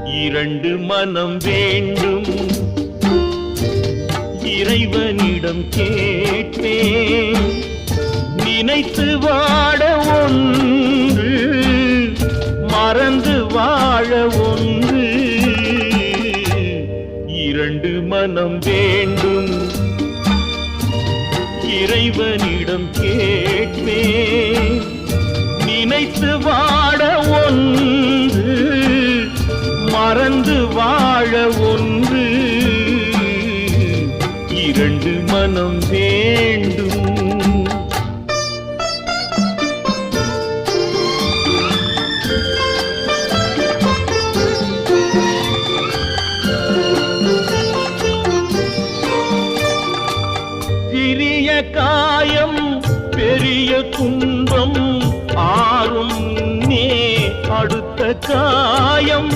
இரண்டு மனம் வேண்டும் இறைவனிடம் கேட்பேன். நினைத்து வாழ ஒன்று, மறந்து வாழ ஒன்று. இரண்டு மனம் வேண்டும் இறைவனிடம் கேட்பேன். நினைத்து வாழ ஒன்று, மறந்து வாழ ஒன்று. இரண்டு மனம் வேண்டும். சிறிய காயம் பெரிய துன்பம் ஆறும் அடுத்த காயம்